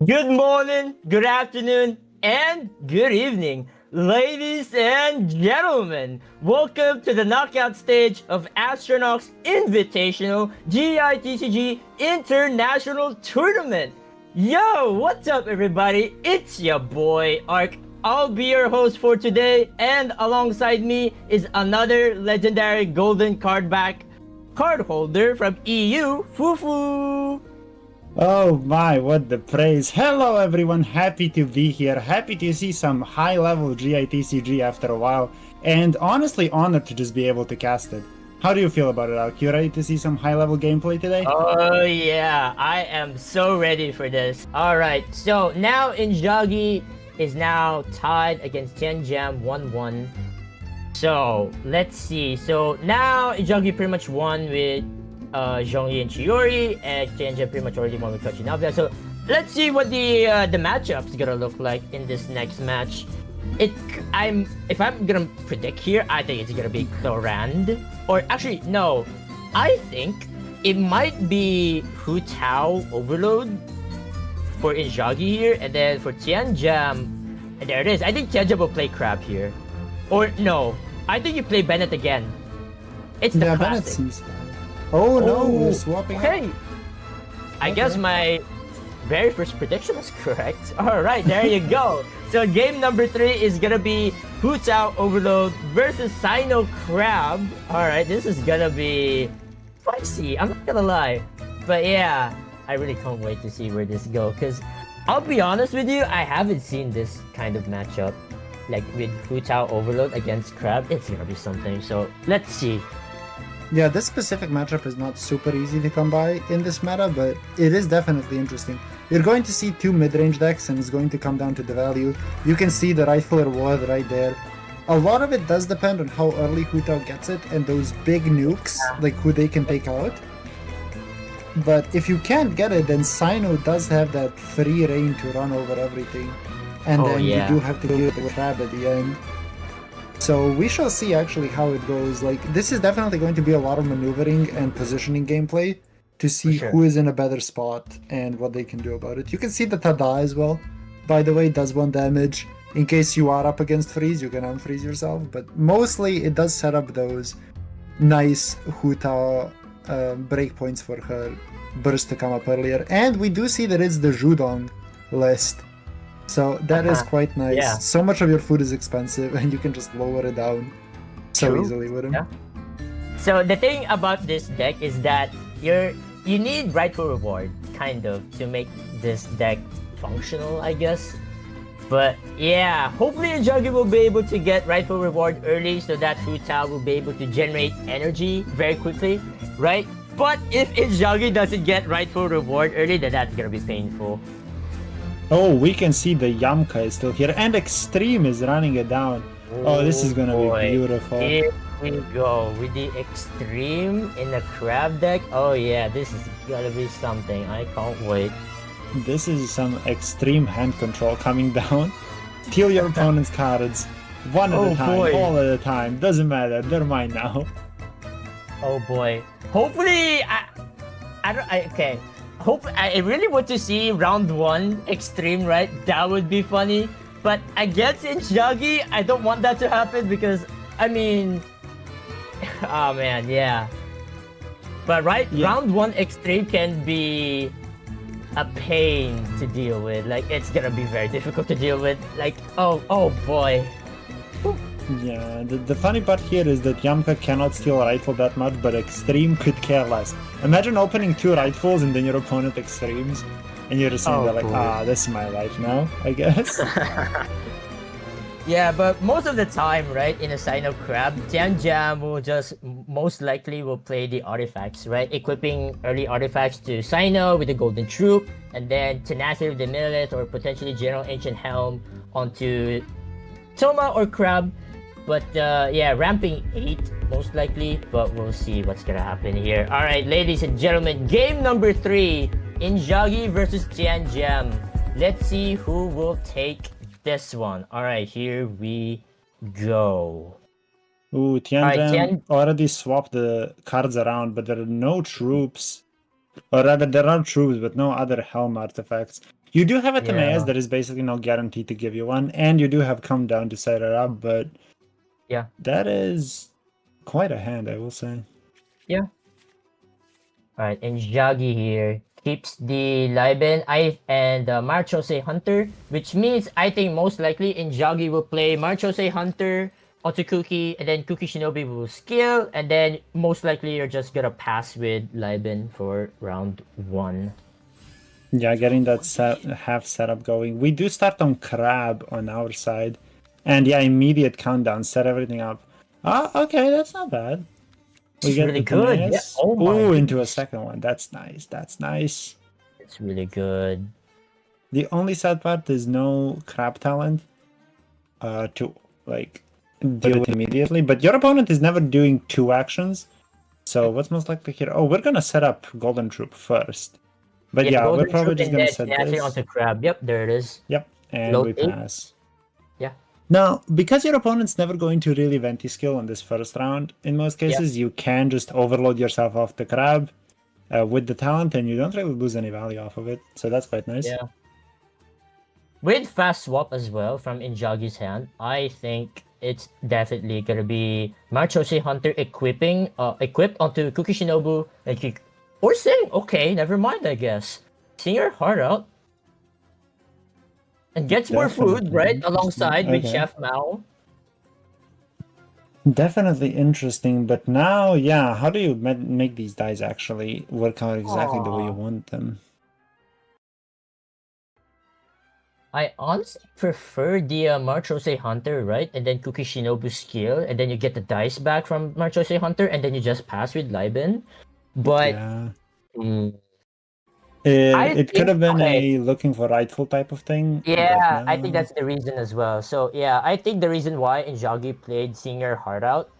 Good morning, good afternoon, and good evening, ladies and gentlemen. Welcome to the knockout stage of Astronauts Invitational GITCG International Tournament. Yo, what's up, everybody? It's your boy Ark. I'll be your host for today, and alongside me is another legendary golden card holder from EU, Fufu. Oh my, what the praise. Hello everyone, happy to be here, happy to see some high-level GITCG after a while, and honestly honored to just be able to cast it. How do you feel about it, Alk? You ready to see some high-level gameplay today? Oh yeah, I am so ready for this. Alright, so now Inzaghi is now tied against Tianjam 1-1. So, let's see. So now Inzaghi pretty much won with Zhongyi and Chiori, and Tianjin pretty much already won with Kochinavia. So let's see what the matchup's gonna look like in this next match. If I'm gonna predict here, I think it's gonna be Clorand, or actually no, I think it might be Hu Tao Overload for Inzaghi here, and then for Tianjam, and there it is. I think Tianjam will play Crab here, or no, I think you play Bennett again. It's the yeah, classic. Bennett seems fine. Oh no, we're swapping okay. I guess my very first prediction was correct. Alright, there you go. So game number 3 is gonna be Hu Tao Overload versus Sino Crab. Alright, this is gonna be spicy, I'm not gonna lie. But yeah, I really can't wait to see where this goes, because I'll be honest with you, I haven't seen this kind of matchup. Like with Hu Tao Overload against Crab, it's gonna be something. So let's see. Yeah, this specific matchup is not super easy to come by in this meta, but it is definitely interesting. You're going to see two mid-range decks, and it's going to come down to the value. You can see the Rightful Reward right there. A lot of it does depend on how early Hu Tao gets it, and those big nukes, like who they can take out. But if you can't get it, then Sino does have that free reign to run over everything. And then you do have to deal with the Crab at the end. So we shall see actually how it goes. Like, this is definitely going to be a lot of maneuvering and positioning gameplay to see who is in a better spot and what they can do about it. You can see the Tada as well. By the way, does 1 damage. In case you are up against freeze, you can unfreeze yourself. But mostly it does set up those nice Hu Tao breakpoints for her burst to come up earlier. And we do see that it's the Zhudong list. So that is quite nice. Yeah. So much of your food is expensive, and you can just lower it down so easily with him. Yeah. So the thing about this deck is that you need Rightful Reward, kind of, to make this deck functional, I guess. But yeah, hopefully Inzaghi will be able to get Rightful Reward early so that Hu Tao will be able to generate energy very quickly, right? But if Inzaghi doesn't get Rightful Reward early, then that's gonna be painful. Oh, we can see the Yamka is still here, and Extreme is running it down. Oh, this is gonna be beautiful. Here we go with the Extreme in the Crab deck. Oh yeah, this is gonna be something. I can't wait. This is some extreme hand control coming down. Steal your opponent's cards, one at a time, all at a time. Doesn't matter, they're mine now. Oh boy. Hopefully, okay. I really want to see round 1 Extreme, right? That would be funny. But against Inzaghi, I don't want that to happen because, I mean... oh man, yeah. But round 1 Extreme can be a pain to deal with. Like, it's gonna be very difficult to deal with. Like, oh boy. Yeah, the funny part here is that Yamka cannot steal Rightful that much, but Extreme could care less. Imagine opening 2 Rightfuls and then your opponent Extremes, and you're just sitting there like, this is my life now, I guess. Yeah, but most of the time, right, in a Sino Crab, Tianjam will just most likely will play the artifacts, right? Equipping early artifacts to Sino with the Golden Troop, and then Tenacity with the Millith, or potentially General Ancient Helm onto Toma or Crab. But yeah, ramping 8 most likely, but we'll see what's gonna happen here. Alright, ladies and gentlemen, game number 3, Inzaghi versus Tianjam. Let's see who will take this one. Alright, here we go. Ooh, Tianjin already swapped the cards around, but there are no troops. Or rather, there are troops, but no other Helm artifacts. You do have a Timaeus Yeah. that is basically not guaranteed to give you one, and you do have Come Down to set it up, but Yeah. that is quite a hand, I will say. Yeah. Alright, and Jagi here keeps the Liben and Marchose Hunter, which means I think most likely Injagi will play Marchose Hunter onto Kuki, and then Kuki Shinobi will skill, and then most likely you're just gonna pass with Liben for round 1. Yeah, getting that half setup going. We do start on Crab on our side, and yeah, immediate countdown, set everything up. Ah, okay, that's not bad. We It's get really the good. Yeah. Timaeus. Oh my Ooh, into a goodness. second one. That's nice. That's nice. It's really good. The only sad part is no crab talent to like deal with immediately. But your opponent is never doing 2 actions. So what's most likely here? Oh, we're gonna set up Golden Troop first. But yeah, we're Golden probably Troop just and gonna then set snatching this. onto Crab. Yep, there it is. Yep, and Load we 8. pass. Yeah. Now, because your opponent's never going to really Venti skill in this first round, in most cases, you can just overload yourself off the crab with the talent, and you don't really lose any value off of it. So that's quite nice. Yeah. With fast swap as well from Injagi's hand, I think it's definitely gonna be Marchose Hunter equipped onto Kuki Shinobu or saying, okay, never mind, I guess. Sing your heart out. And gets more food, Definitely right? interesting. Alongside with Okay. Chef Mao. Definitely interesting, but now, yeah, how do you make these dice actually work out exactly the way you Aw. want them? I honestly prefer the Marchose Hunter, right? And then Kuki Shinobu skill, and then you get the dice back from Marchose Hunter, and then you just pass with Liben. But Yeah. mm, It could think, have been okay, a looking for rightful type of thing, but yeah, I think no. that's the reason as well. So yeah, I think the reason why Inzaghi played Sing Your Heart Out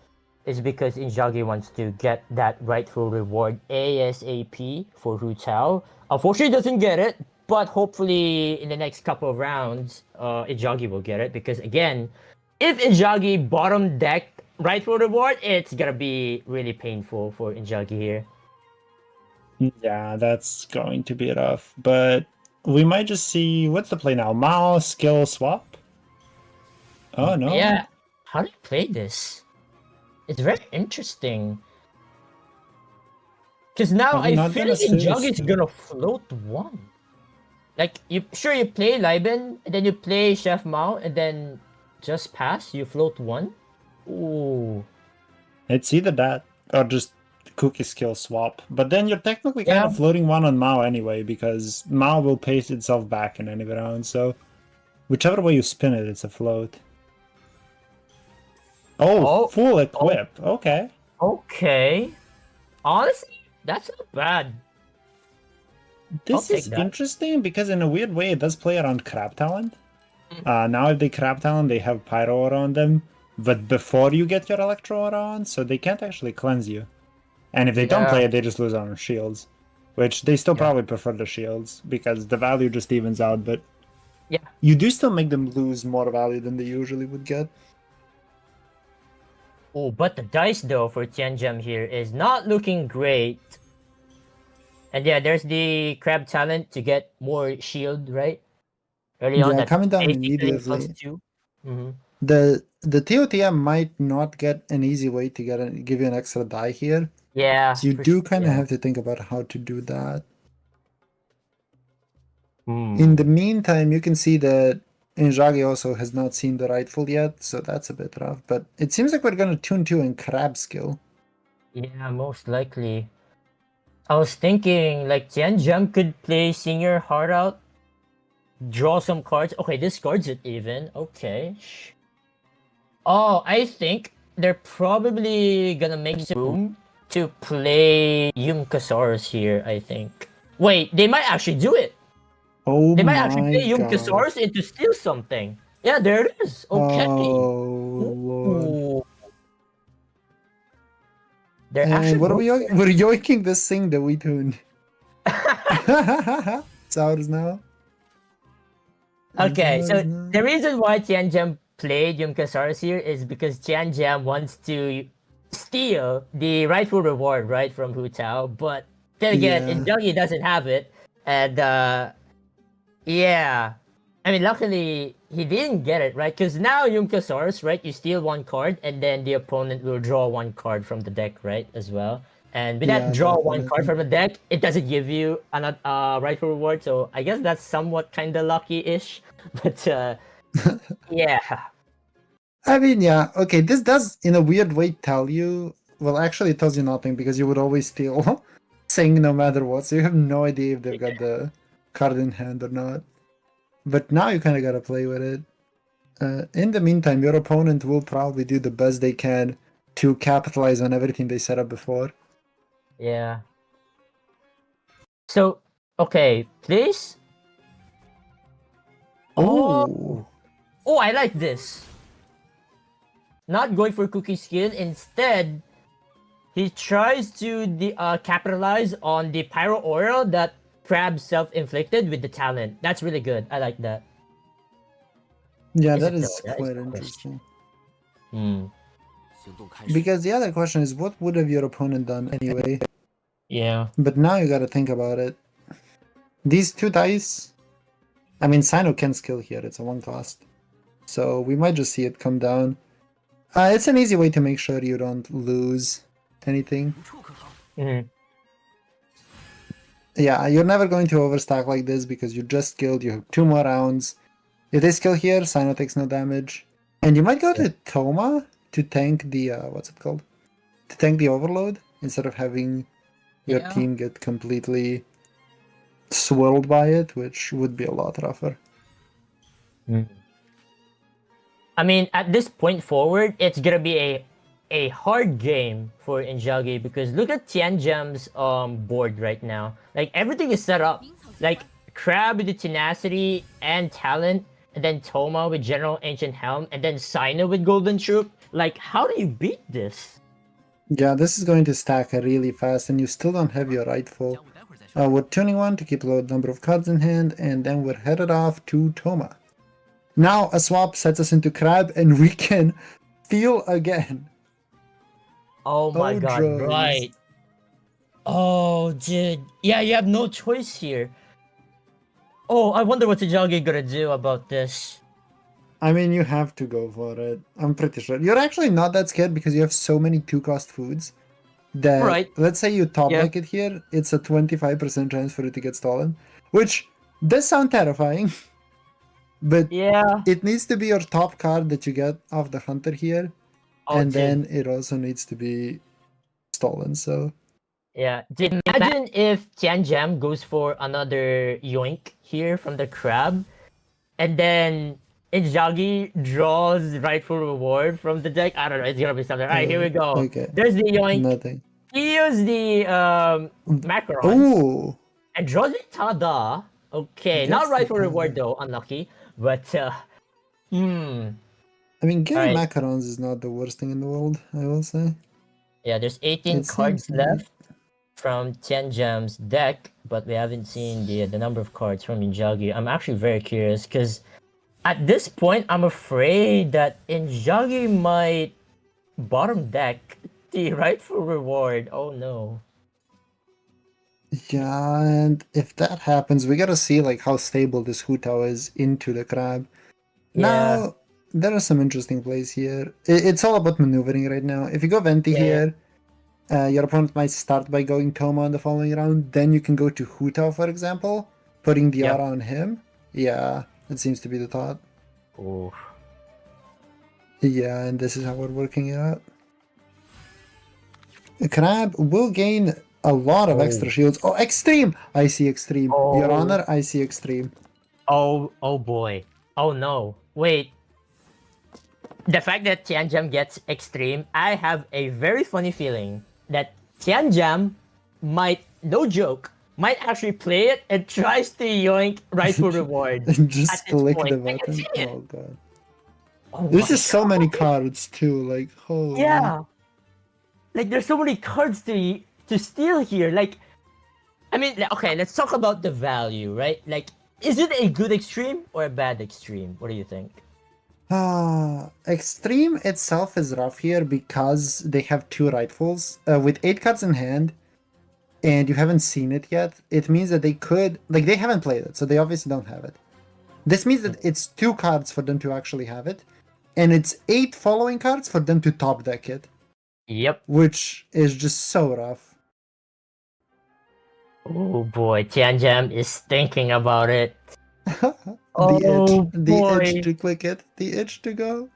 is because Inzaghi wants to get that rightful reward ASAP for Hu Tao. Unfortunately, doesn't get it, but hopefully in the next couple of rounds, Inzaghi will get it because again, if Inzaghi bottom deck rightful reward, it's gonna be really painful for Inzaghi here. Yeah, that's going to be rough, but we might just see what's the play now? Mao skill swap? Oh no. Yeah, how do you play this? It's very interesting. Because now Are we I not feel gonna like see Injug this? is gonna float 1. Like you play Liben, and then you play Chef Mao, and then just pass, you float 1. Ooh. It's either that or just cookie skill swap. But then you're technically kind Yeah. of floating 1 on Mao anyway, because Mao will paste itself back in any round, so whichever way you spin it, it's a float. Oh, full equip. Okay. Okay. Honestly, that's not bad. This is interesting because in a weird way it does play around crab talent. Now if they crab talent, they have pyro aura on them, but before you get your electro aura on, so they can't actually cleanse you. And if they don't play it, they just lose on shields, which they still probably prefer the shields because the value just evens out. But yeah, you do still make them lose more value than they usually would get. Oh, but the dice though for Tianjin here is not looking great. And yeah, there's the crab talent to get more shield, right? Early on, that's coming down basically immediately. +2. Mm-hmm. The TOTM might not get an easy way to give you an extra die here. Yeah. So you do kind of have to think about how to do that. In the meantime, you can see that Inzaghi also has not seen the rightful yet, so that's a bit rough. But it seems like we're going to tune 2 in crab skill. Yeah, most likely. I was thinking like Tianjin could play Sing Your Heart Out, draw some cards. Okay, discards it even. Okay. Oh, I think they're probably gonna make some room to play Yumkasaurus here, I think. Wait, they might actually do it. Oh, they might actually play God. Yumkasaurus into steal something. Yeah, there it is. Okay. Oh, Lord. They're and what are we yoinking? We're yoinking this thing that we tuned. It's ours now. Okay, so the reason why Tianjin played Yumkasaurus here is because Tianjin wants to steal the rightful reward, right, from Hu Tao, but then again, Injungi doesn't have it, and Yeah. I mean, luckily, he didn't get it, right? Because now Yumkasaurus, right? You steal one card, and then the opponent will draw one card from the deck, right? As well. And with that Yeah, draw one card definitely. from the deck, it doesn't give you another rightful reward. So I guess that's somewhat kind of lucky-ish. But yeah. I mean, yeah, okay, this does, in a weird way, tell you. Well, actually, it tells you nothing because you would always steal Sing no matter what, so you have no idea if they've got the card in hand or not. But now you kind of gotta play with it. In the meantime, your opponent will probably do the best they can to capitalize on everything they set up before. Yeah. So, okay, please. Oh, Oh, I like this. Not going for cookie skin. Instead, he tries to capitalize on the pyro aura that Crab self-inflicted with the talent. That's really good. I like that. yeah, Is that it though? is That is quite the question. interesting. Hmm. Because the other question is, what would have your opponent done anyway? Yeah. But now you gotta think about it. These two dice, I mean, Sino can skill here. It's a one cost. So we might just see it come down. It's an easy way to make sure you don't lose anything. Mm-hmm. Yeah, you're never going to overstack like this because you just skilled. You have 2 more rounds. If they skill here, Sino takes no damage. And you might go to Toma to tank the, what's it called? To tank the overload instead of having your Yeah. team get completely swirled by it, which would be a lot rougher. I mean, at this point forward, it's gonna be a hard game for Injagi because look at Tianjam's board right now. Like everything is set up. Like Crab with the tenacity and talent, and then Toma with General Ancient Helm, and then Sino with Golden Troop. Like, how do you beat this? Yeah, this is going to stack really fast, and you still don't have your rightful. We're tuning one to keep low number of cards in hand, and then we're headed off to Toma. Now a swap sets us into Crab, and we can feel again. Oh my Oh, god, drugs. right. Oh, dude. Yeah, you have no choice here. Oh, I wonder what Injagi gonna do about this. I mean, you have to go for it. I'm pretty sure. You're actually not that scared because you have so many 2-cost foods that, Right. let's say you top Yeah. deck it here, it's a 25% chance for it to get stolen, which does sound terrifying, but Yeah. it needs to be your top card that you get off the hunter here, Oh, and dude. then it also needs to be stolen, so... Yeah. Dude, imagine if Tianjam goes for another yoink here from the crab, and then Injagi draws rightful reward from the deck. I don't know. It's gonna be something. All right, here we go. Okay, There's the yoink. nothing. He used the macarons Oh! and draws the tada. Okay, Gets not the rightful reward tada. though. Unlucky, but hmm. I mean, getting Alright. macarons is not the worst thing in the world, I will say. Yeah, there's 18 It seems cards like... left from Tianjam's deck, but we haven't seen the number of cards from Injagi. I'm actually very curious because at this point, I'm afraid that Injagi might bottom deck the rightful reward. Oh no. Yeah, and if that happens, we gotta see like how stable this Hutao is into the crab. Yeah. Now, there are some interesting plays here. It's all about maneuvering right now. If you go Venti Yeah, here, your opponent might start by going Toma on the following round. Then you can go to Hutao, for example, putting the Yep. aura on him. Yeah, that seems to be the thought. Oof. Yeah, and this is how we're working it out. The crab will gain a lot of extra shields. Oh, extreme! I see extreme. Your Oh. Honor, I see extreme. Oh boy. Oh no. Wait. The fact that Tianjam gets extreme, I have a very funny feeling that Tianjam might, no joke, might actually play it and tries to yoink rightful reward. And just At this click point, the I can button. see it. Oh god. Oh There's my just so God. many cards too, like holy. Yeah. Like there's so many cards to steal here. Like, I mean, okay, let's talk about the value, right? Like, is it a good extreme or a bad extreme? What do you think? Extreme itself is rough here because they have 2 rightfuls. With 8 cards in hand, and you haven't seen it yet, it means that they could, like, they haven't played it, so they obviously don't have it. This means that it's 2 cards for them to actually have it, and it's 8 following cards for them to top deck it. Yep. Which is just so rough. Oh boy, Tianjam is thinking about it. The itch to click it, the itch to go.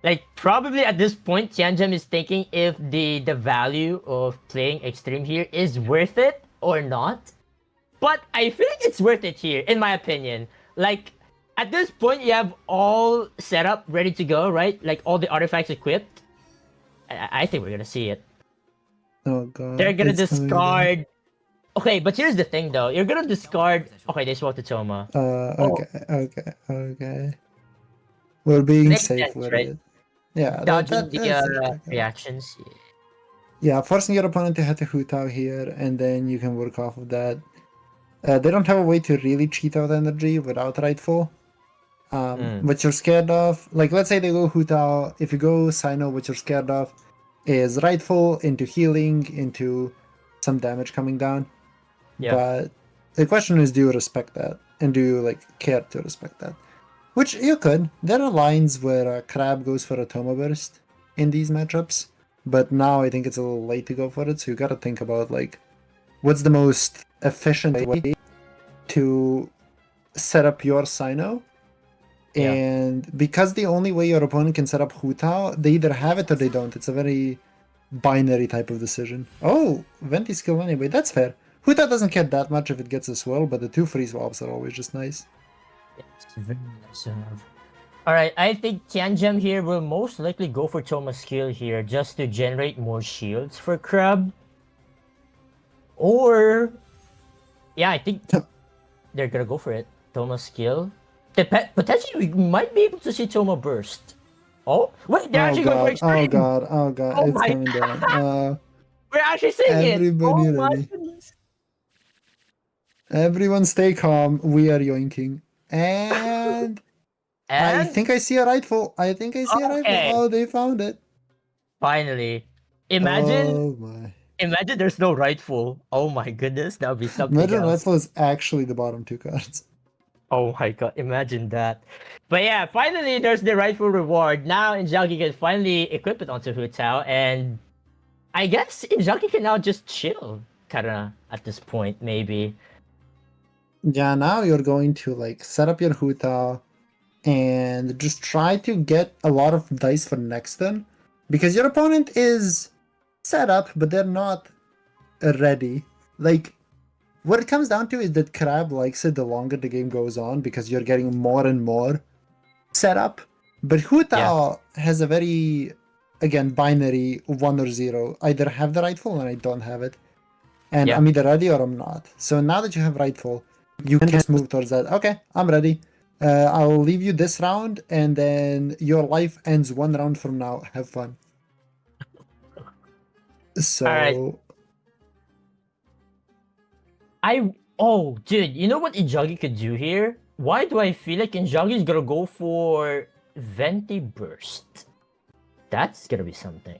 Like, probably at this point, Tianjam is thinking if the value of playing Extreme here is worth it or not. But I feel like it's worth it here, in my opinion. Like, at this point, you have all set up, ready to go, right? Like, all the artifacts equipped. I think we're gonna see it. Oh god. They're gonna discard... Okay, but here's the thing, though. You're gonna discard... Okay, they swap to Toma. Okay. We're being Makes safe sense, with right? it. Yeah, Dodging that's the reactions. Yeah, forcing your opponent to hit a Hutao here, and then you can work off of that. They don't have a way to really cheat out energy without Rightful. What you're scared of, like, let's say they go Hutao. If you go Sino, what you're scared of is Rightful into healing, into some damage coming down. Yeah. But the question is, do you respect that? And do you, like, care to respect that? Which you could. There are lines where Crab goes for a Toma Burst in these matchups. But now I think it's a little late to go for it, so you gotta think about, like, what's the most efficient way to set up your Sino. Yeah. And because the only way your opponent can set up Hutao, they either have it or they don't. It's a very binary type of decision. Oh, Venti skill anyway, that's fair. Hutao doesn't care that much if it gets a swirl, but the 2 free swaps are always just nice. It's very nice to have. Alright, I think Tianjam here will most likely go for Toma's skill here just to generate more shields for Crab. Or... Yeah, I think they're gonna go for it. Toma's skill. Potentially, we might be able to see Toma burst. Oh, wait, they're actually going for Extreme! Oh god, Oh it's my coming down. We're actually seeing it! Everybody Oh my ready. goodness! Everyone stay calm, we are yoinking. And... I think I see a Rightful. I think I see a Rightful. Oh, they found it. Finally. Imagine... Oh my. Imagine there's no Rightful. Oh my goodness, that would be something Imagine else. Rightful is actually the bottom 2 cards. Oh my god, imagine that. But yeah, finally there's the Rightful reward. Now Inzaghi can finally equip it onto Hutao, and I guess Inzaghi can now just chill, kinda, at this point, maybe. Yeah, now you're going to, like, set up your Hutao and just try to get a lot of dice for next turn. Because your opponent is set up, but they're not ready. Like, what it comes down to is that Crab likes it the longer the game goes on because you're getting more and more setup. But Hutao has a very, again, binary 1 or 0. Either have the Rightful and I don't have it. And I'm either ready or I'm not. So now that you have Rightful, you can just move towards that. Okay, I'm ready. I'll leave you this round, and then your life ends 1 round from now. Have fun. So... Oh, dude, you know what Inzaghi could do here? Why do I feel like Inzaghi's gonna go for Venti Burst? That's gonna be something,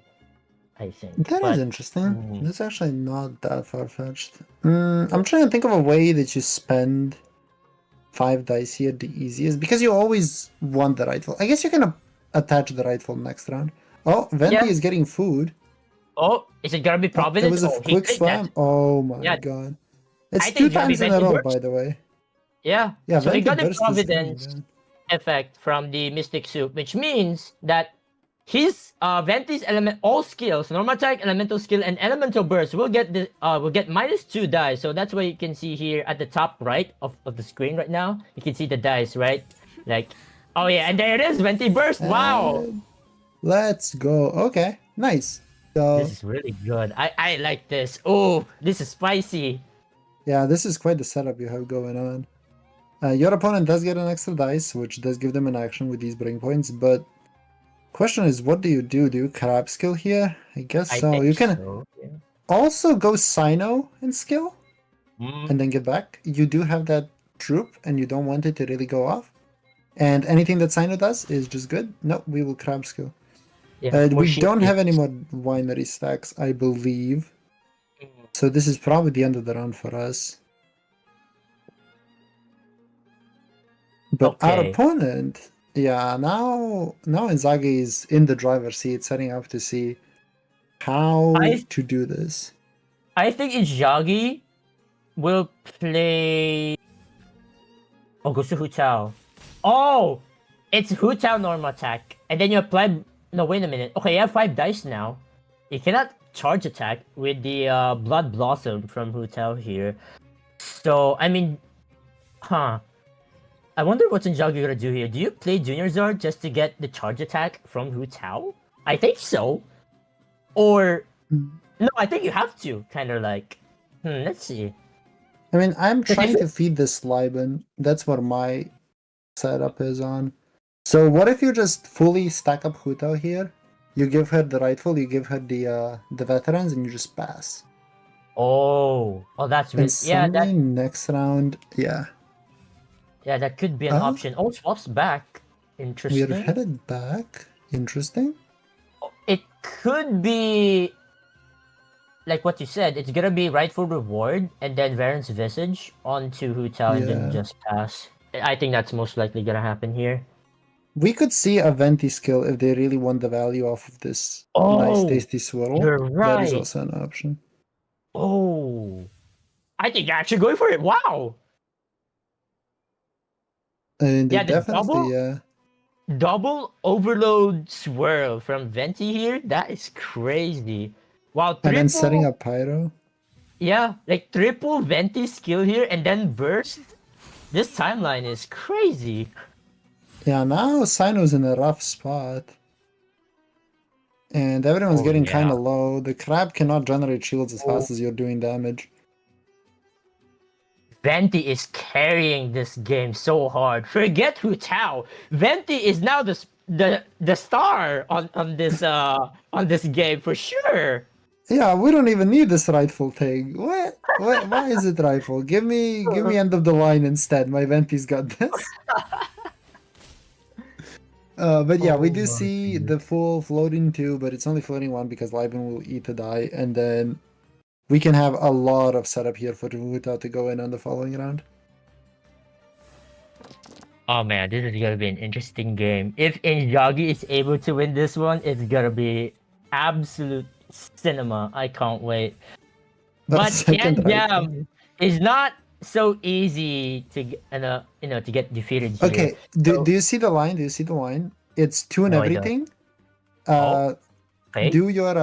I think. That is interesting. That's actually not that far-fetched. I'm trying to think of a way that you spend 5 dice here the easiest, because you always want the Rightful. I guess you can attach the Rightful next round. Oh, Venti is getting food. Oh, is it gonna be Providence? It was a quick slam. Oh my god. It's 2 times in a row, by the way. Yeah. Yeah, so he got the Burst Providence effect from the Mystic Soup, which means that his Venti's element, all skills, normal attack, elemental skill, and elemental burst will get the -2 dice. So that's what you can see here at the top right of the screen right now. You can see the dice, right? Like, oh yeah, and there it is, Venti Burst. Wow. Let's go. Okay, nice. So this is really good. I like this. Oh, this is spicy. Yeah, this is quite the setup you have going on. Your opponent does get an extra dice, which does give them an action with these breaking points, but question is, what do you do? Do you Crab skill here? I guess so. You can also go Sino and skill, and then get back. You do have that troop, and you don't want it to really go off. And anything that Sino does is just good. No, we will Crab skill. Yeah, we don't have any more winery stacks, I believe. So this is probably the end of the round for us. But our Okay. opponent, yeah, now Inzaghi is in the driver's seat, setting up to see how I to do this. I think Inzaghi will play. Oh, goes to Hu Tao. Oh, it's Hu Tao normal attack, and then you apply. No, wait a minute. Okay, you have 5 dice now. You cannot charge attack with the Blood Blossom from Hu Tao here. So I mean, huh? I wonder what Inzaghi gonna do here. Do you play Junior Zard just to get the charge attack from Hu Tao? I think so. Or no, I think you have to. Kind of like, let's see. I mean, I'm 'Cause trying to feed this Liben. That's what my setup is on. So what if you just fully stack up Hutao here? You give her the rightful, you give her the veterans, and you just pass. Oh, that's And really suddenly next round, yeah. yeah, that could be an option. Oh, swaps back. We're Interesting. headed back. Interesting. It could be like what you said. It's gonna be rightful reward and then Varen's Visage onto Hu Tao and then Yeah. just pass. I think that's most likely gonna happen here. We could see a Venti skill if they really want the value off of this nice tasty swirl. You're That is right. also an option. Oh, I think you're actually going for it. Wow. And Yeah, they the definitely, double overload swirl from Venti here. That is crazy. Wow, and then triple. setting up Pyro. Yeah, like triple Venti skill here and then burst. This timeline is crazy. Yeah, now Sino's in a rough spot. And everyone's getting kind of low. The crab cannot generate shields as fast as you're doing damage. Venti is carrying this game so hard. Forget Hu Tao. Venti is now the star on this game for sure. Yeah, we don't even need this rightful thing. What? Why is it rightful? Give me end of the line instead. My Venti's got this. But yeah, we do see the full floating 2, but it's only floating 1 because Liben will eat a die, and then we can have a lot of setup here for Ruta to go in on the following round. Oh man, this is gonna be an interesting game. If Inzaghi is able to win this one, it's gonna be absolute cinema. I can't wait. But Tian Jam is not so easy to to get defeated here. Okay, do you see the line? Do you see the line? It's tune everything. Okay. Do your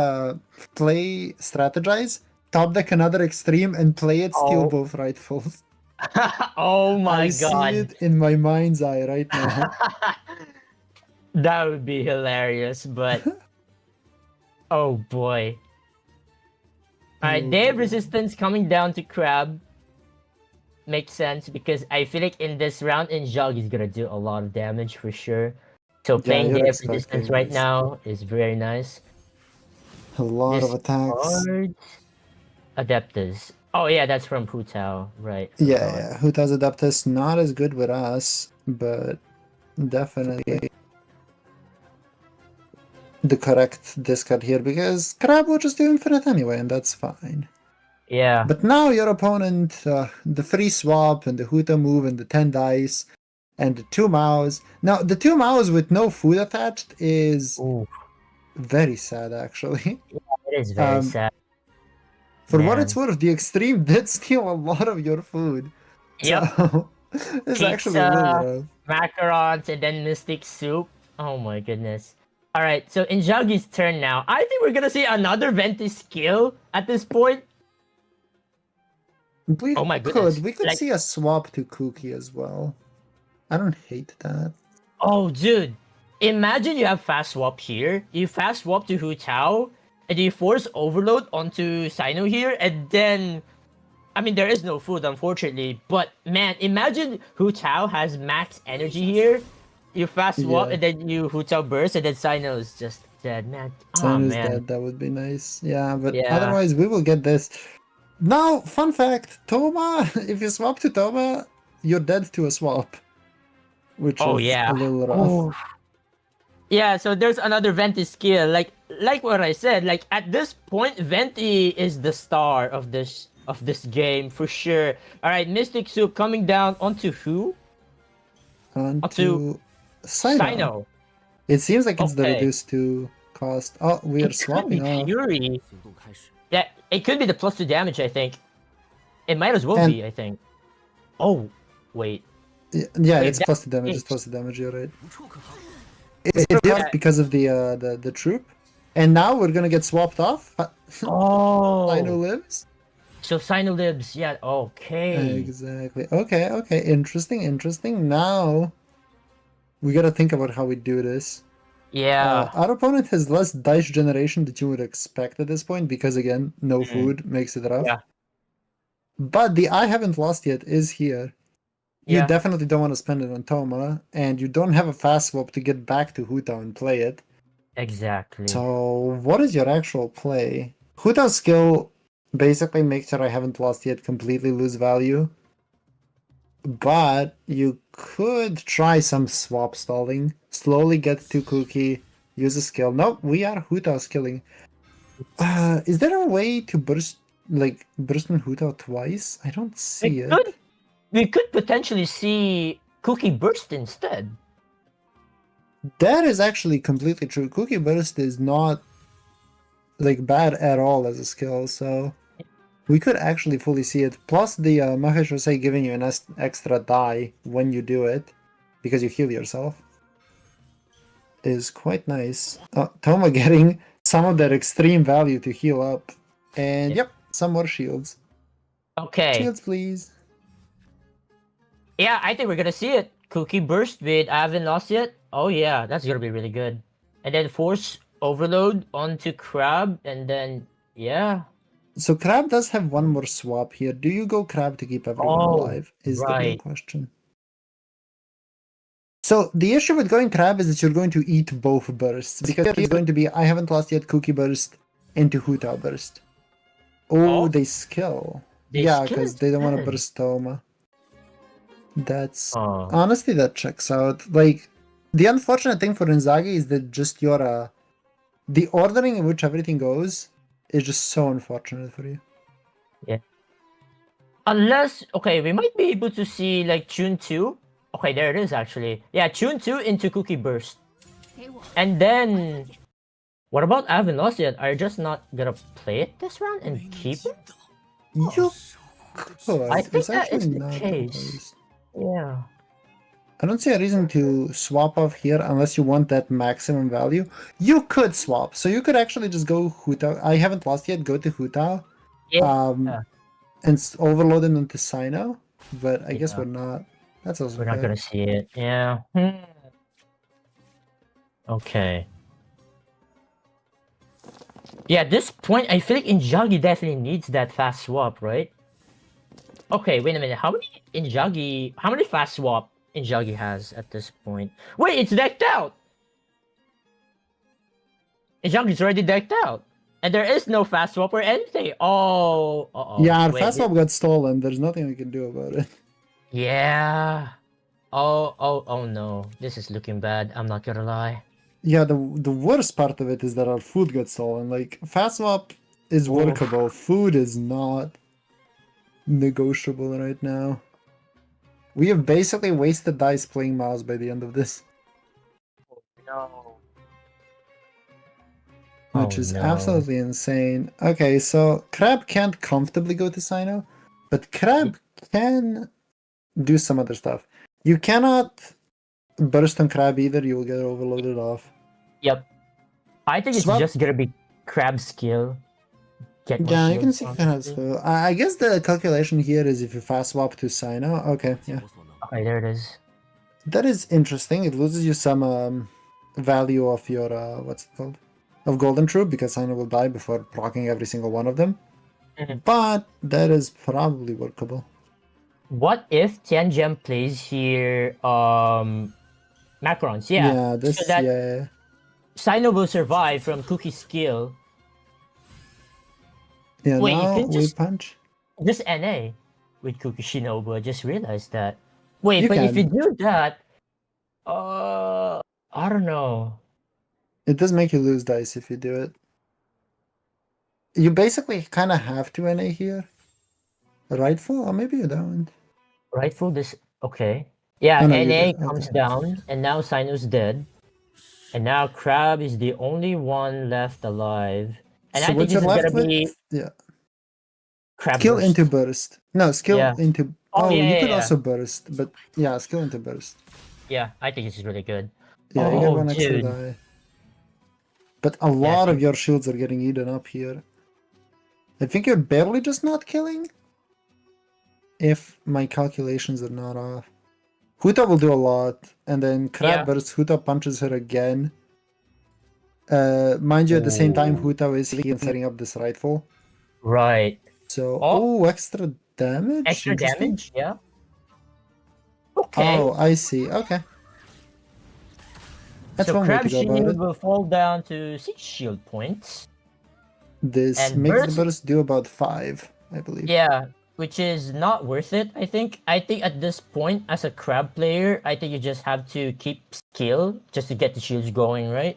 play strategize, top deck another extreme, and play it steal both rightfuls. Oh my god. I see it in my mind's eye right now. That would be hilarious, but oh boy. Alright, they have resistance coming down to Crab. Makes sense because I feel like in this round, Inzaghi is gonna do a lot of damage for sure. So playing they have resistance right now is very nice. A lot of attacks. Adeptus. Oh yeah, that's from Hu Tao, right? Yeah. Hu Tao's Adeptus not as good with us, but definitely the correct discard here because Crab will just do infinite anyway, and that's fine. Yeah. But now your opponent, the free swap and the Huta move and the 10 dice and the 2 Maos. Now, the 2 Maos with no food attached is very sad, actually. Yeah, it is very sad. For what it's worth, the extreme did steal a lot of your food. Yep. So, it's actually a little rough. Macarons and then Mystic Soup. Oh my goodness. Alright, so Inzaghi's turn now. I think we're gonna see another Venti skill at this point. Oh my goodness. We could see a swap to Kuki as well. I don't hate that. Oh, dude. Imagine you have fast swap here. You fast swap to Hu Tao, and you force overload onto Sino here, and then... I mean, there is no food, unfortunately, but man, imagine Hu Tao has max energy here. You fast swap, and then you Hu Tao burst, and then Sino is just dead, man. Sino's dead, that would be nice. Yeah, but otherwise, we will get this. Now, fun fact, Toma, if you swap to Toma, you're dead to a swap. Which is a little rough. Yeah, so there's another Venti skill. Like what I said, like at this point, Venti is the star of this game for sure. Alright, Mystic Soup coming down onto who? Onto Onto Sino. Sino. It seems like it's the Okay. reduced to cost. Oh, we are It could be swapping off. Fury. Yeah, it could be the +2 damage, I think. It might as well And- be, I think. Oh, wait. Yeah, Wait, it's that plus the damage. It's changed. plus the damage. You're right. It's buffed because of the troop, and now we're gonna get swapped off. Oh. Sino lives. So Sino lives, yeah, okay. Exactly. Okay. Okay. Interesting. Interesting. Now we gotta think about how we do this. Yeah. Our opponent has less dice generation that you would expect at this point because again, no Mhm. food makes it rough. Yeah. But the I haven't lost yet is here. You Yeah. definitely don't want to spend it on Toma, and you don't have a fast swap to get back to Hutao and play it. Exactly. So, what is your actual play? Hutao's skill basically makes sure I haven't lost yet completely lose value. But you could try some swap stalling. Slowly get to Cookie, use a skill. Nope, we are Hutao skilling. Is there a way to burst on Hutao twice? I don't see it. We could potentially see Cookie Burst instead. That is actually completely true. Cookie Burst is not bad at all as a skill, so we could actually fully see it. Plus the Mahashosei giving you an extra die when you do it, because you heal yourself, is quite nice. Toma getting some of that extreme value to heal up. And yep, some more shields. Okay. Shields, please. Yeah, I think we're gonna see it. Cookie Burst with I haven't lost yet. Oh yeah, that's gonna be really good. And then Force Overload onto Crab, and then yeah. So Crab does have one more swap here. Do you go Crab to keep everyone alive? Is the real question. So the issue with going Crab is that you're going to eat both bursts, because it's going to be I haven't lost yet Cookie Burst into Hutao Burst. Oh, they skill. Yeah, because they don't want to burst Toma. That's honestly, that checks out. Like, the unfortunate thing for Inzaghi is that just your the ordering in which everything goes is just so unfortunate for you. Yeah. Unless, okay, we might be able to see like Tune 2. Okay, there it is actually. Yeah, Tune 2 into Cookie Burst. And then, what about I haven't lost yet? Are you just not gonna play it this round and keep it? You could. I think it's that is actually the not case. Yeah. I don't see a reason to swap off here unless you want that maximum value. You could swap. So you could actually just go Hutao. I haven't lost yet. Go to Hutao. Yeah. And overload it into Sino. But I guess we're not. That's also We're not gonna see it. Yeah. Okay. Yeah, at this point, I feel like Inzaghi definitely needs that fast swap, right? Okay, wait a minute. How many fast swap Inzaghi has at this point? Wait, it's decked out! Inzaghi's already decked out. And there is no fast swap or anything. Oh, yeah, our fast swap got stolen. There's nothing we can do about it. Yeah. Oh no. This is looking bad. I'm not gonna lie. Yeah, the worst part of it is that our food got stolen. Like, fast swap is workable. Food is not negotiable right now. We have basically wasted dice playing mouse by the end of this. No. Which is absolutely insane. Okay, so Crab can't comfortably go to Sino, but Crab can do some other stuff. You cannot burst on Crab either, you will get overloaded off. Yep. I think it's just gonna be Crab skill. Yeah, you can see Crab skill. I guess the calculation here is if you fast swap to Sino. Okay, yeah. Okay, there it is. That is interesting. It loses you some value of your, what's it called? Of Golden Troop, because Sino will die before proccing every single one of them. But that is probably workable. What if Tianjin plays here Macrons? Yeah. Yeah, so Sino will survive from Cookie skill. Yeah, wait, now you can just punch. Just NA with Cookie Shinobu. I just realized that. Wait, but if you do that, I don't know. It does make you lose dice if you do it. You basically kind of have to NA here. Rightful? Or maybe you don't. Rightful this. Okay. Yeah, Oh no, you do. NA Okay. comes down, and now Sino's dead. And now Crab is the only one left alive. And So I think what this you're is left gonna with, be yeah, Crab skill into Burst. burst. No, skill Yeah. into. Oh, Oh, yeah, you yeah, could yeah. also burst, but yeah, skill into burst. Yeah, I think this is really good. Yeah, you get Oh, one extra dude. die. But a Yeah, lot of your shields are getting eaten up here. I think you're barely just not killing. If my calculations are not off. Huta will do a lot, and then Crab yeah. bursts, Huta punches her again. Mind you, at the same time, Ooh. Huta is healing and setting up this rifle. Right. So, Oh, oh, extra damage? extra Interesting. damage? Yeah. Okay. Oh, I see. Okay. That's So one way to Crab go about Shield it. will fall down to 6 shield points. This And makes the Burst, burst do about 5, I believe. yeah, which is not worth it, I think. I think at this point, as a Crab player, I think you just have to keep skill just to get the shields going, right?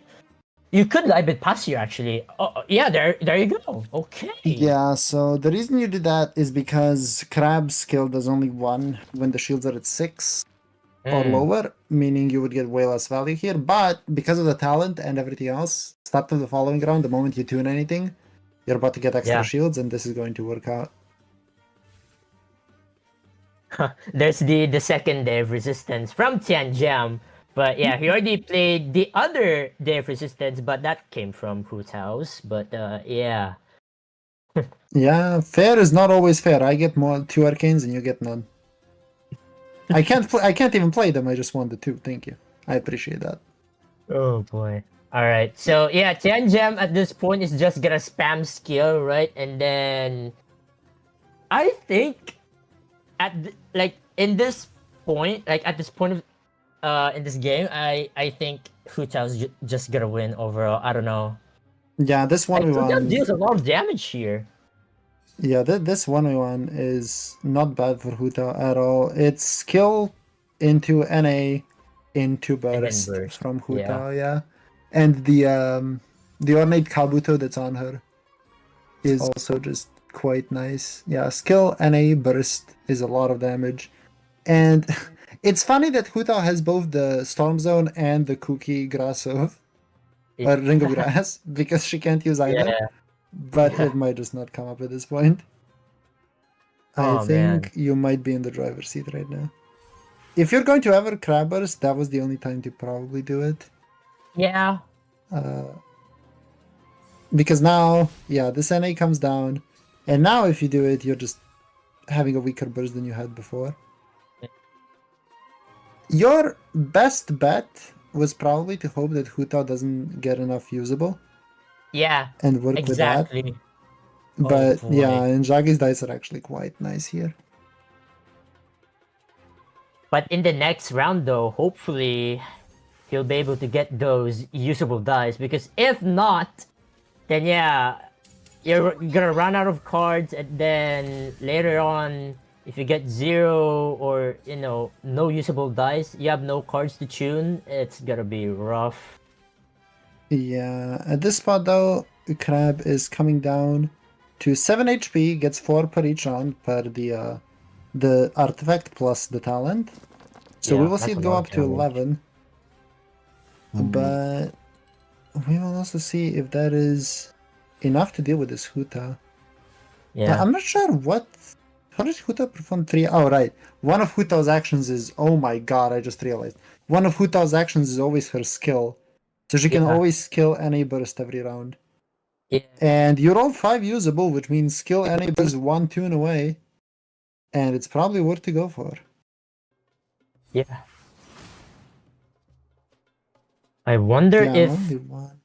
You could live it past here, actually. Oh, yeah, there you go. Okay. Yeah, so the reason you do that is because Crab's skill does only 1 when the shields are at 6 or Mm, lower, meaning you would get way less value here. But because of the talent and everything else, start of the following round, the moment you tune anything, you're about to get extra yeah. shields, and this is going to work out. There's the second day of resistance from Tian Jam. But yeah, he already played the other day of resistance, but that came from Who's House. But yeah. Yeah, fair is not always fair. I get more 2 arcanes and you get none. I can't even play them. I just won the 2. Thank you. I appreciate that. Oh boy. Alright, so yeah, Tian Jam at this point is just gonna spam skill, right? And then I think like in this point, like at this point of in this game, I think Hu Tao's just gonna win overall. I don't know. Yeah, this Like Hu Tao 1v1. deals a lot of damage here. Yeah, this 1v1 is not bad for Huta at all. It's skill into NA into And then burst burst. from Yeah. Huta, yeah. And the ornate Kabuto that's on her is also just quite nice. Yeah, skill NA burst is a lot of damage. And it's funny that Huta has both the Storm Zone and the Cookie Grassov, or Ring of Grass, because she can't use either. Yeah. But Yeah. it might just not come up at this point. I Oh man. think you might be in the driver's seat right now. If you're going to ever Crab Burst, that was the only time to probably do it. Yeah. Because now, yeah, this NA comes down, and now if you do it, you're just having a weaker burst than you had before. Your best bet was probably to hope that Huta doesn't get enough usable Yeah. and work with that. Exactly. But Oh yeah, boy. and Jagi's dice are actually quite nice here. But in the next round though, hopefully he'll be able to get those usable dice, because if not, then yeah, you're gonna run out of cards, and then later on, if you get 0 or no usable dice, you have no cards to tune, it's gonna be rough. Yeah, at this spot though, Crab is coming down to 7 HP, gets 4 per each round per the artifact plus the talent. So Yeah, we will see that's it a go lot up of to damage. 11. But we will also see if that is enough to deal with this Huta. Yeah. I'm not sure what... How did Huta perform 3? Oh, right. One of Huta's actions is... Oh my god, I just realized. One of Huta's actions is always her skill. So she can Yeah. always skill any burst every round. Yeah. And you roll 5 usable, which means skill any burst 1 tune away. And it's probably worth to go for. Yeah. I wonder Yeah, if... only 1.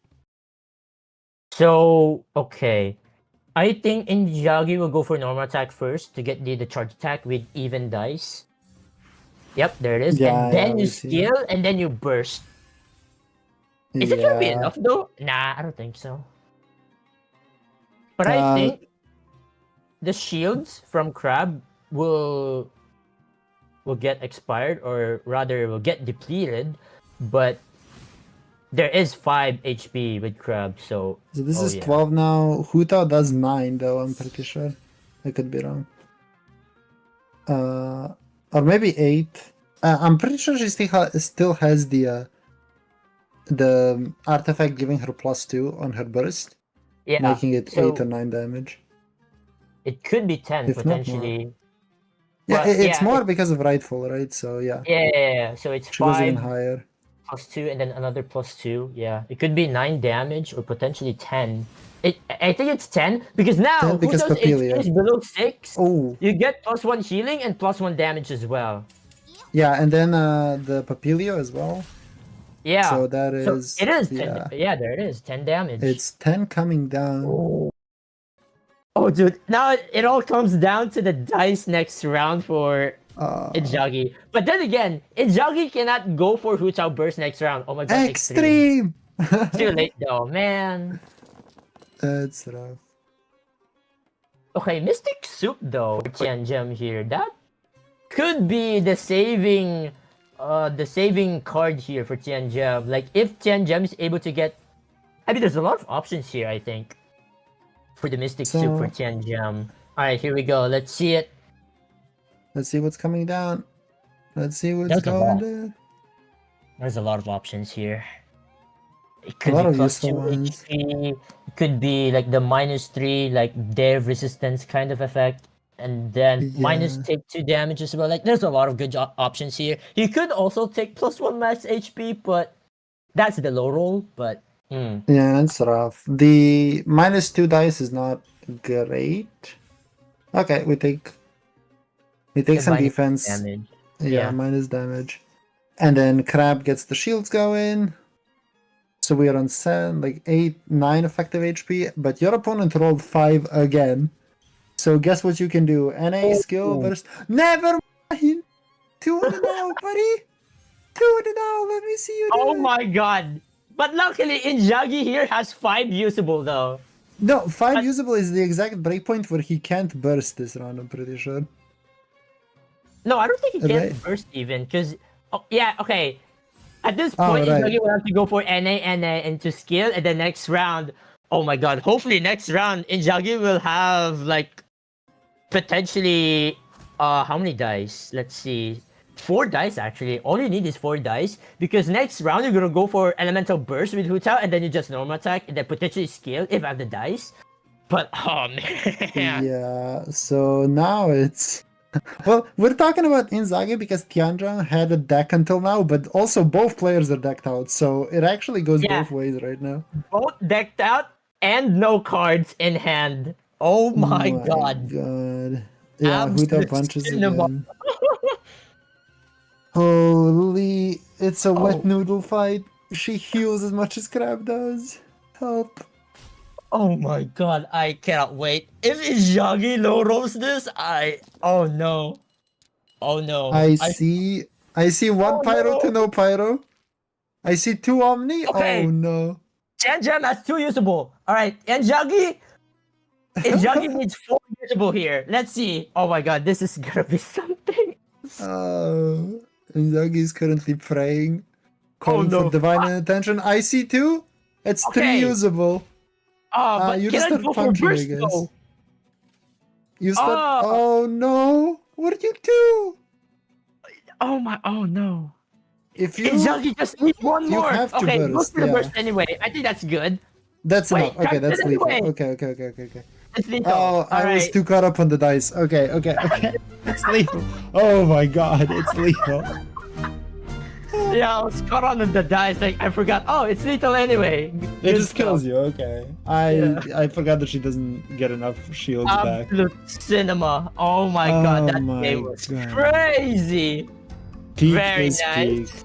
So, okay. I think Injagi will go for normal attack first to get the charge attack with even dice. Yep, there it is. Yeah, And yeah, then you we see. skill, and then you burst. Is it gonna be Yeah. enough though? Nah, I don't think so. But I Uh, think the shields from Crab will get expired, or rather will get depleted. But there is 5 HP with Crab, so... So this oh, is yeah. 12 now. Huta does 9 though, I'm pretty sure. I could be wrong. Or maybe 8. I'm pretty sure she still has the artifact giving her +2 on her burst, Yeah, making it so 8 or 9 damage. it could be 10 If not more. potentially. Yeah, But, it's yeah, more because of Rightful, right? So yeah, yeah, so it's she goes even 5 higher. +2 and then another +2. Yeah, it could be 9 damage or potentially 10. I think it's 10 because now 10 because Huta's HP is Papilia. below 6. Oh, You get +1 healing and +1 damage as well. yeah, and then the Papilio as well. Yeah. So that So is, it is 10. yeah. Yeah, there it is. 10 damage. It's 10 coming down. Oh, dude. Now it all comes down to the dice next round for Inzaghi. But then again, Inzaghi cannot go for Hutao Burst next round. Oh my god. Extreme! Too late though, man. That's rough. Okay, Mystic Soup though. Tian Gem here. That could be the saving card here for Tian Gem. Like if Tian Gem is able to get, I mean, there's a lot of options here. I think for the Mystic Soup for Tian Gem. All right, here we go. Let's see it. Let's see what's coming down. Let's see what's going down. There's a lot of options here. It could A lot be of +2 useful ones. HP. It could be like the -3, like Dare resistance kind of effect. And then minus take 2 damage as well. Like there's a lot of good options here. You could also take +1 max HP, but that's the low roll. But yeah, it's rough. The -2 dice is not great. Okay, we take some defense. Damage. Yeah, minus damage. And then Crab gets the shields going. So we are on 7, like 8, 9 effective HP, but your opponent rolled 5 again. So guess what you can do? NA skill burst. Never mind! 200 now, buddy! 200 now, let me see you do Oh it. my god! But luckily, Inzaghi here has 5 usable though. No, 5 usable is the exact breakpoint where he can't burst this round, I'm pretty sure. No, I don't think he can burst even, because... Oh, yeah, okay. At this point, Inzaghi will have to go for NA, into skill, and the next round... Oh my god, hopefully next round, Inzaghi will have, like, potentially... how many dice? Let's see. 4 dice, actually. All you need is 4 dice, because next round, you're gonna go for Elemental Burst with Hutao, and then you just normal attack, and then potentially skill if I have the dice. But, oh man. Yeah, so now it's... Well, we're talking about Inzaghi because Tianjin had a deck until now, but also both players are decked out, so it actually goes both ways right now. Both decked out and no cards in hand. Oh my god. Yeah, Huta punches again. Holy, it's a wet noodle fight. She heals as much as Crab does. Help. Oh my god, I cannot wait. If Inzaghi low rolls this, oh no. Oh no. I see 1 pyro to no pyro. I see 2 Omni. Okay. Oh no. Gem has 2 usable. Alright, Inzaghi needs 4 usable here. Let's see. Oh my god, this is gonna be something. Inzaghi is currently praying. Calling for divine attention. I see 2. It's 3 usable. But you just start punching, I guess. Though? You start. Oh no! What did you do? Oh my! Oh no! If you Inzaghi just needs 1 more. Have to okay, burst, go for the burst anyway. I think that's good. That's enough. Okay, that's lethal. Anyway. Okay. It's lethal. Oh, I was too caught up on the dice. Okay. It's lethal. Oh my god, it's lethal. Yeah, I was caught on the dice. Like I forgot. Oh, it's lethal anyway. It just kills you. Okay. I forgot that she doesn't get enough shields back. Absolute cinema. Oh my god, that game was crazy. Peak Very is nice. peak.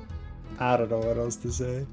I don't know what else to say.